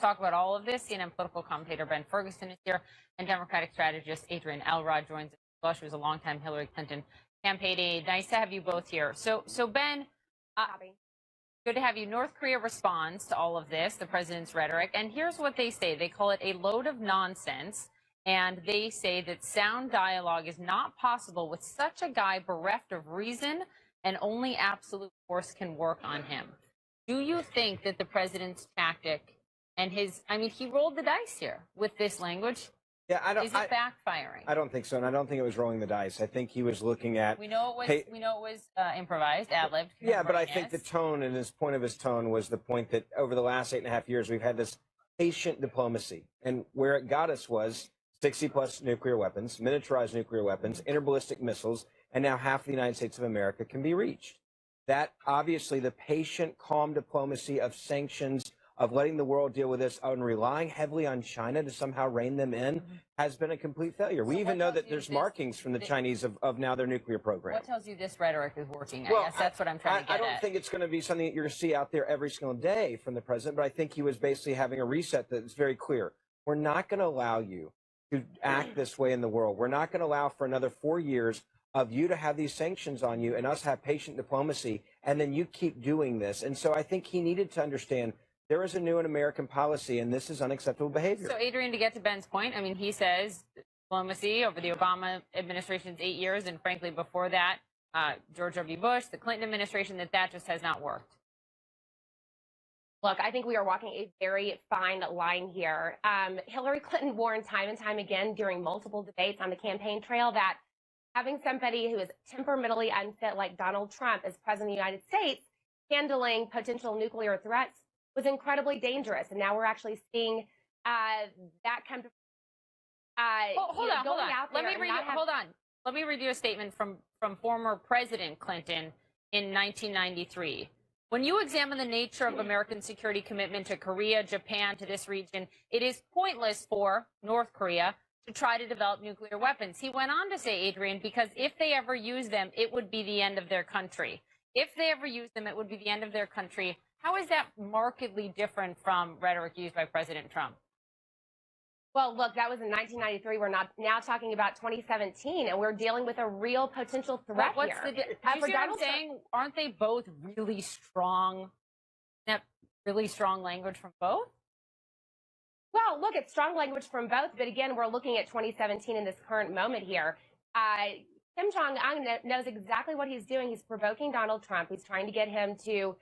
talk about all of this, CNN political commentator Ben Ferguson is here, and Democratic strategist Adrienne Elrod joins us as well. She was a longtime Hillary Clinton campaign aide. Nice to have you both here. So Ben, good to have you. North Korea responds to all of this, the president's rhetoric, and here's what they say. They call it a load of nonsense, and they say that sound dialogue is not possible with such a guy bereft of reason, and only absolute force can work on him. Do you think that the president's tactic and he rolled the dice here with this language? Yeah, Is it backfiring? I don't think so, and I don't think it was rolling the dice. I think he was looking at. We know it was improvised, ad-libbed. Yeah, but I think the tone and his point of his tone was the point that over the last 8.5 years we've had this patient diplomacy, and where it got us was 60+ nuclear weapons, miniaturized nuclear weapons, interballistic missiles, and now half the United States of America can be reached. That obviously the patient, calm diplomacy of sanctions, of letting the world deal with this, and relying heavily on China to somehow rein them in, has been a complete failure. We even know that there's markings from the Chinese of now their nuclear program. What tells you this rhetoric is working? I guess that's what I'm trying to get at. I don't think it's going to be something that you're going to see out there every single day from the president, but I think he was basically having a reset that's very clear. We're not going to allow you to act this way in the world. We're not going to allow for another 4 years of you to have these sanctions on you and us have patient diplomacy, and then you keep doing this. And so I think he needed to understand there is a new American policy, and this is unacceptable behavior. So, Adrienne, to get to Ben's point, he says diplomacy over the Obama administration's 8 years, and frankly, before that, George W. Bush, the Clinton administration, that just has not worked. Look, I think we are walking a very fine line here. Hillary Clinton warned time and time again during multiple debates on the campaign trail that having somebody who is temperamentally unfit like Donald Trump as president of the United States handling potential nuclear threats was incredibly dangerous. And now we're actually seeing that come to hold on. Let me read you a statement from former President Clinton in 1993. When you examine the nature of American security commitment to Korea, Japan, to this region, it is pointless for North Korea to try to develop nuclear weapons. He went on to say, Adrienne, because if they ever use them, it would be the end of their country. If they ever use them, it would be the end of their country. How is that markedly different from rhetoric used by President Trump? Well, look, that was in 1993. We're now talking about 2017, and we're dealing with a real potential threat here. You see what I'm saying? Aren't they both really strong? That really strong language from both? Well, look, it's strong language from both, but again, we're looking at 2017 in this current moment here. Kim Jong-un knows exactly what he's doing. He's provoking Donald Trump. He's trying to get him to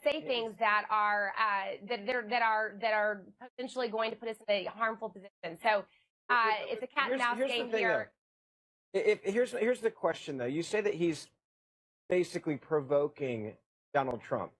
say things that are potentially going to put us in a harmful position. So it's a cat and mouse game here. Here's the question, though. You say that he's basically provoking Donald Trump.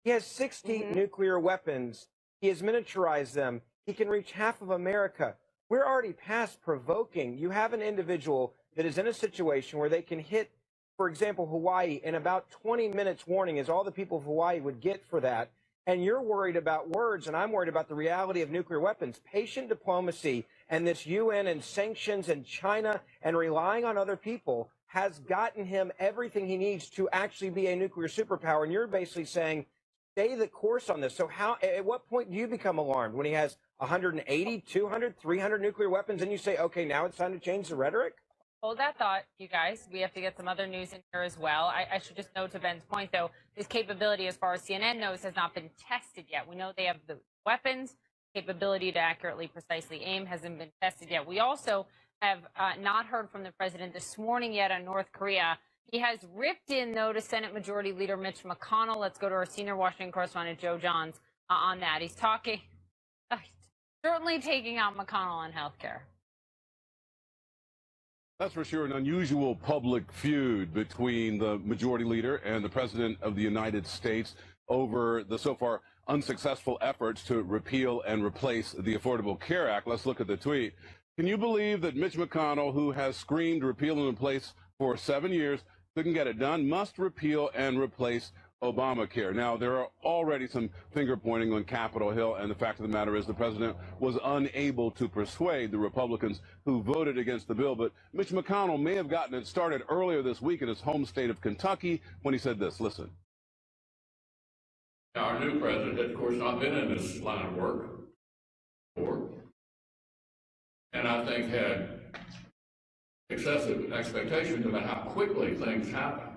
He has 60 nuclear weapons. He has miniaturized them. He can reach half of America. We're already past provoking. You have an individual that is in a situation where they can hit, for example, Hawaii in about 20 minutes warning is all the people of Hawaii would get for that. And you're worried about words, and I'm worried about the reality of nuclear weapons. Patient diplomacy and this UN and sanctions and China and relying on other people has gotten him everything he needs to actually be a nuclear superpower. And you're basically saying, stay the course on this. So at what point do you become alarmed when he has 180, 200, 300 nuclear weapons and you say, okay, now it's time to change the rhetoric? Hold that thought, you guys. We have to get some other news in here as well. I should just note to Ben's point, though, his capability, as far as CNN knows, has not been tested yet. We know they have the weapons. Capability to accurately, precisely aim hasn't been tested yet. We also have not heard from the president this morning yet on North Korea. He has ripped in, though, to Senate Majority Leader Mitch McConnell. Let's go to our senior Washington correspondent, Joe Johns, on that. He's talking, certainly taking out McConnell on health care. That's for sure an unusual public feud between the majority leader and the president of the United States over the so far unsuccessful efforts to repeal and replace the Affordable Care Act. Let's look at the tweet. Can you believe that Mitch McConnell, who has screamed repeal and replace for 7 years, couldn't get it done, must repeal and replace Obamacare? Now, there are already some finger pointing on Capitol Hill, and the fact of the matter is the president was unable to persuade the Republicans who voted against the bill. But Mitch McConnell may have gotten it started earlier this week in his home state of Kentucky when he said this. Listen. Our new president, of course, not been in this line of work. for, and I think had excessive expectations about how quickly things happen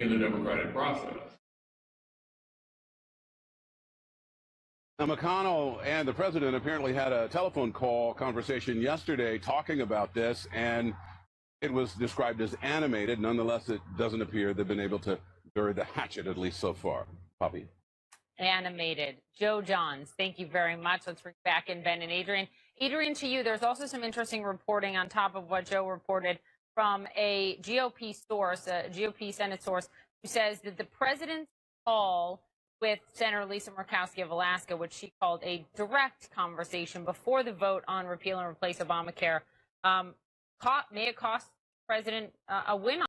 in the democratic process. Now, McConnell and the president apparently had a telephone call conversation yesterday talking about this, and it was described as animated. Nonetheless, it doesn't appear they've been able to bury the hatchet, at least so far. Poppy. Animated. Joe Johns, thank you very much. Let's bring back in Ben and Adrian. Adrian, to you, there's also some interesting reporting on top of what Joe reported from a GOP source, a GOP Senate source, who says that the president's call with Senator Lisa Murkowski of Alaska, which she called a direct conversation before the vote on repeal and replace Obamacare, may it cost the president a win